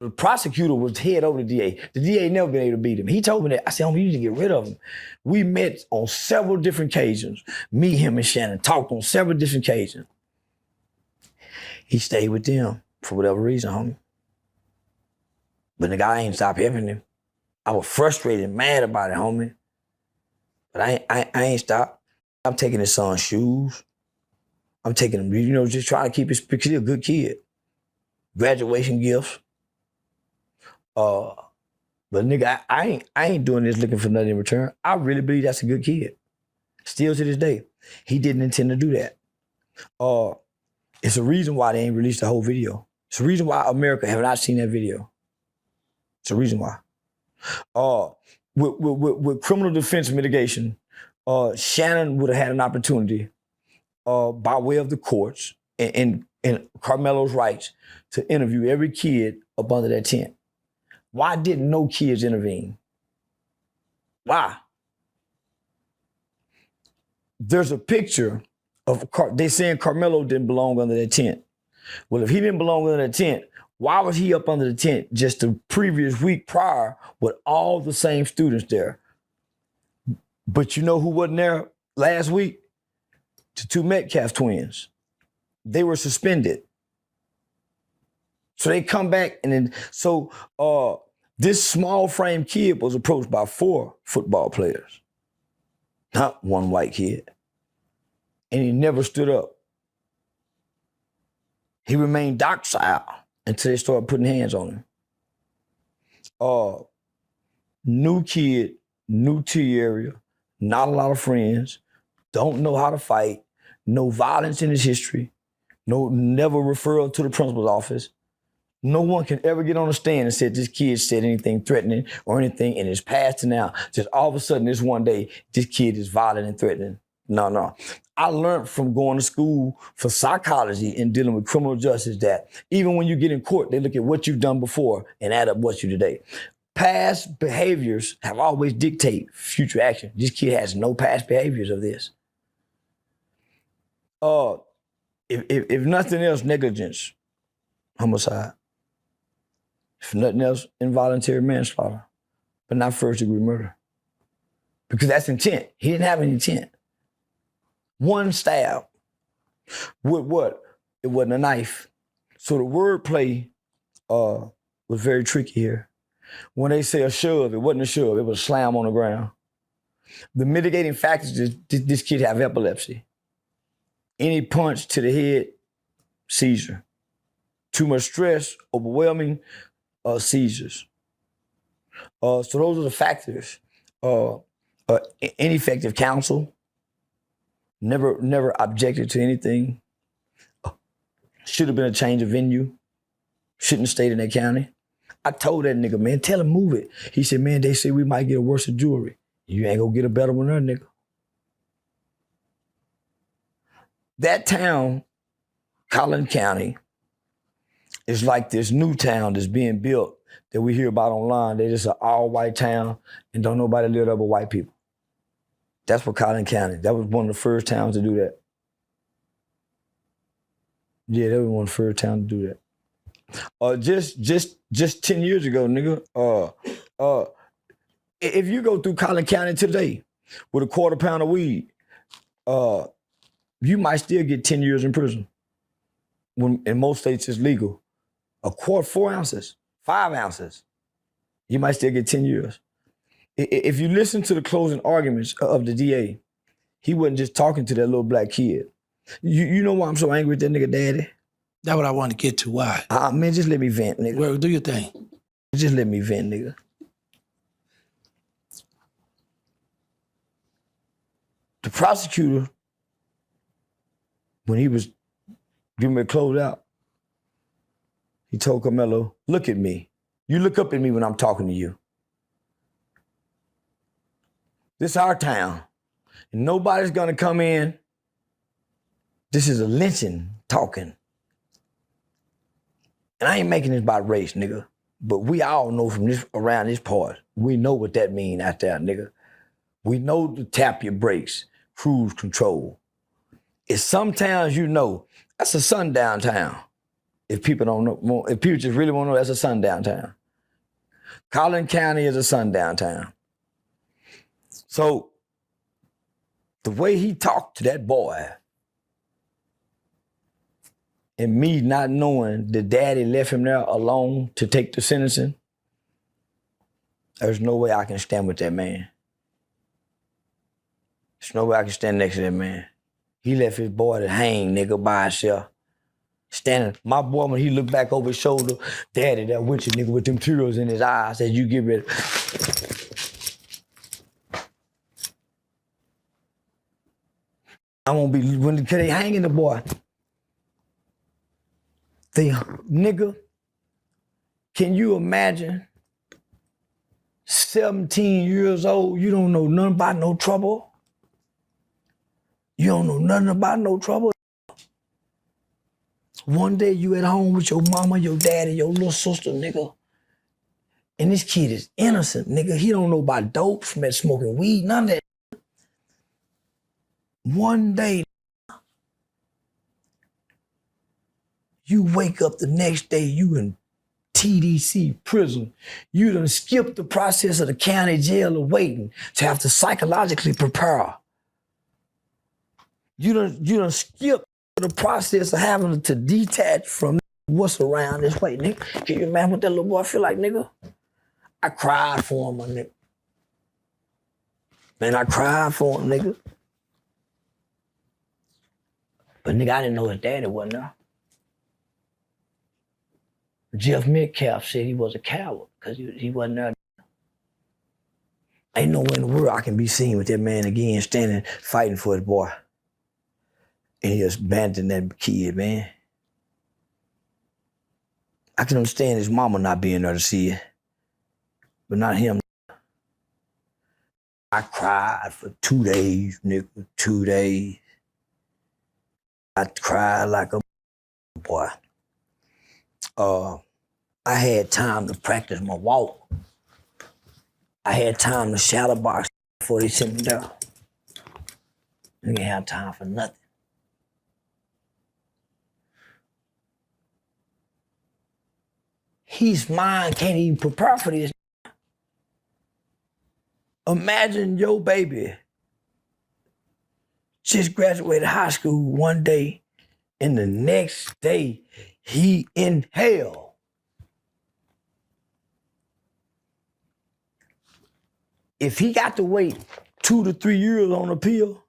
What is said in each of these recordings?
The prosecutor was head over the DA. The DA never been able to beat him. He told me that. I said, homie, you need to get rid of him. We met on several different occasions. Me, him, and Shannon talked on several different occasions. He stayed with them for whatever reason, homie. But the guy ain't stopped helping him. I was frustrated and mad about it, homie. But I ain't stopped. I'm taking his son's shoes. I'm taking him, just trying to keep his, because he's a good kid. Graduation gifts. But nigga, I ain't doing this looking for nothing in return. I really believe that's a good kid. Still to this day. He didn't intend to do that. It's a reason why they ain't released the whole video. It's a reason why America have not seen that video. It's a reason why. With criminal defense mitigation, Shannon would have had an opportunity by way of the courts and Carmelo's rights to interview every kid up under that tent. Why didn't no kids intervene? Why? There's a picture of, they saying Carmelo didn't belong under that tent. Well, if he didn't belong under that tent, why was he up under the tent just the previous week prior with all the same students there? But you know who wasn't there last week? The two Metcalf twins. They were suspended. So they come back and then, this small frame kid was approached by 4 football players, not one white kid. And he never stood up. He remained docile until they started putting hands on him. New kid, new to the area, not a lot of friends, don't know how to fight, no violence in his history, never referral to the principal's office. No one can ever get on the stand and say this kid said anything threatening or anything in his past to now. Just all of a sudden, this one day, this kid is violent and threatening. No. I learned from going to school for psychology and dealing with criminal justice that even when you get in court, they look at what you've done before and add up what you today. Past behaviors have always dictate future action. This kid has no past behaviors of this. If nothing else, negligence, homicide. If nothing else, involuntary manslaughter, but not first-degree murder. Because that's intent. He didn't have any intent. One stab. With what? It wasn't a knife. So the wordplay was very tricky here. When they say a shove, it wasn't a shove, it was a slam on the ground. The mitigating factors is this kid have epilepsy. Any punch to the head, seizure. Too much stress, overwhelming, seizures. So those are the factors. Ineffective counsel, never objected to anything. Should have been a change of venue. Shouldn't have stayed in that county. I told that nigga, man, tell him move it. He said, man, they say we might get a worse jewelry. You ain't gonna get a better one there, nigga. That town, Collin County, is like this new town that's being built that we hear about online. They're just an all-white town and don't nobody live there but white people. That's what Collin County. That was one of the first towns to do that. Yeah, that was one of the first towns to do that. Just 10 years ago, nigga, if you go through Collin County today with a quarter pound of weed, you might still get 10 years in prison. When in most states it's legal. A quart, 4 ounces, 5 ounces, you might still get 10 years. If you listen to the closing arguments of the DA, he wasn't just talking to that little black kid. You know why I'm so angry with that nigga daddy? That's what I want to get to. Why? Man, just let me vent, nigga. Well, do your thing. Just let me vent, nigga. The prosecutor, when he was giving me a close out, he told Carmelo, look at me. You look up at me when I'm talking to you. This is our town. And nobody's gonna come in. This is a lynching talking. And I ain't making this about race, nigga. But we all know from this around this part, we know what that mean out there, nigga. We know to tap your brakes, cruise control. It's some towns you know, that's a sundown town. If people don't know, if people just really want to know, that's a sundown town. Collin County is a sundown town. So the way he talked to that boy, and me not knowing the daddy left him there alone to take the sentencing, there's no way I can stand with that man. There's no way I can stand next to that man. He left his boy to hang, nigga, by himself. Standing, my boy, when he looked back over his shoulder, daddy, that with you, nigga, with them tears in his eyes, said, you get ready. I won't be, when they hanging the boy. Nigga, can you imagine 17 years old, you don't know nothing about no trouble? You don't know nothing about no trouble? One day you at home with your mama, your daddy, your little sister, nigga. And this kid is innocent, nigga. He don't know about dope, from smoking weed, none of that. One day, you wake up the next day, you in TDC prison. You done skip the process of the county jail of waiting to have to psychologically prepare. You done skip the process of having to detach from what's around this way, nigga. Can you imagine what that little boy feel like, nigga? I cried for him, my nigga. Man, I cried for him, nigga. But nigga, I didn't know his daddy wasn't there. Jeff Metcalf said he was a coward because he wasn't there. Ain't nowhere in the world I can be seen with that man again standing, fighting for his boy. And he just abandoned that kid, man. I can understand his mama not being there to see it, but not him. I cried for 2 days, nigga, 2 days. I cried like a boy. I had time to practice my walk. I had time to shadow box before they sent me down. I didn't have time for nothing. His mind can't even prepare for this. Imagine your baby just graduated high school one day, and the next day he in hell. If he got to wait 2 to 3 years on appeal,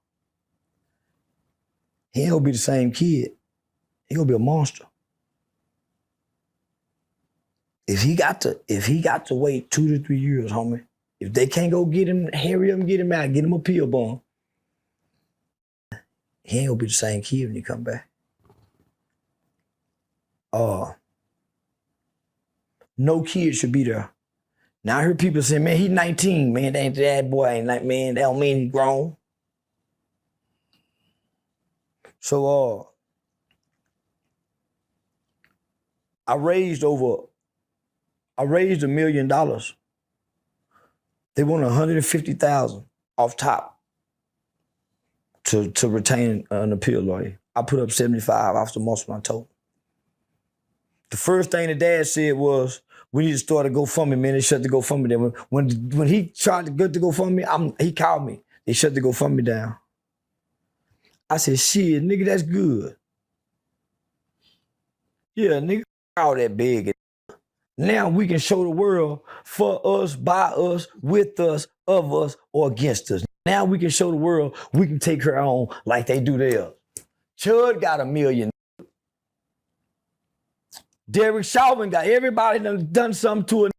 he ain't gonna be the same kid. He gonna be a monster. If he got to wait 2 to 3 years, homie, if they can't go get him, hurry up and get him out, get him a appeal bond, he ain't gonna be the same kid when he come back. No kid should be there. Now I heard people say, man, he's 19, man, that boy ain't like, man, that don't mean he grown. So I raised $1 million. They want $150,000 off top to retain an appeal lawyer. I put up 75 off the most of my total. The first thing the dad said was, we need to start a GoFundMe, man. They shut the GoFundMe down. When he tried to get the GoFundMe, he called me. They shut the GoFundMe down. I said, shit, nigga, that's good. Yeah, nigga, all that big. Now we can show the world for us, by us, with us, of us, or against us. Now we can show the world we can take her on like they do theirs. Chud got $1 million. Derek Chauvin got everybody done something to it.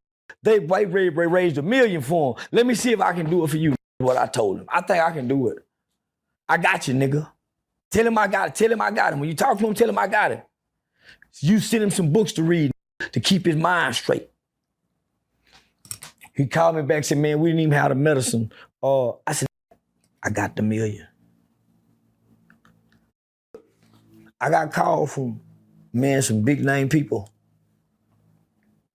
They raised $1 million for him. Let me see if I can do it for you, what I told him. I think I can do it. I got you, nigga. Tell him I got it. Tell him I got him. When you talk to him, tell him I got it. You send him some books to read to keep his mind straight. He called me back and said, man, we didn't even have the medicine. I said, I got the $1 million. I got a call from, man, some big name people.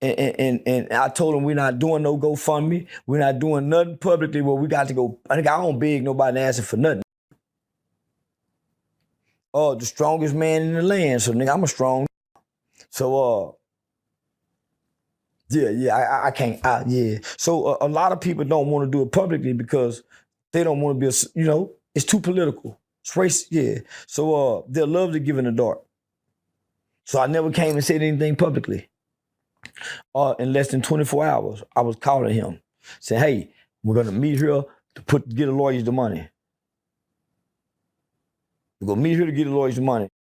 And I told them we're not doing no GoFundMe. We're not doing nothing publicly where we got to go. I think I don't beg nobody asking for nothing. The strongest man in the land. So nigga, I'm a strong. So yeah, I can't. Yeah. So a lot of people don't want to do it publicly because they don't want to be, it's too political. It's race, yeah. So they'll love to give in the dark. So I never came and said anything publicly. In less than 24 hours, I was calling him, saying, "Hey, we're gonna meet here to get the lawyers the money. We're gonna meet here to get the lawyers the money."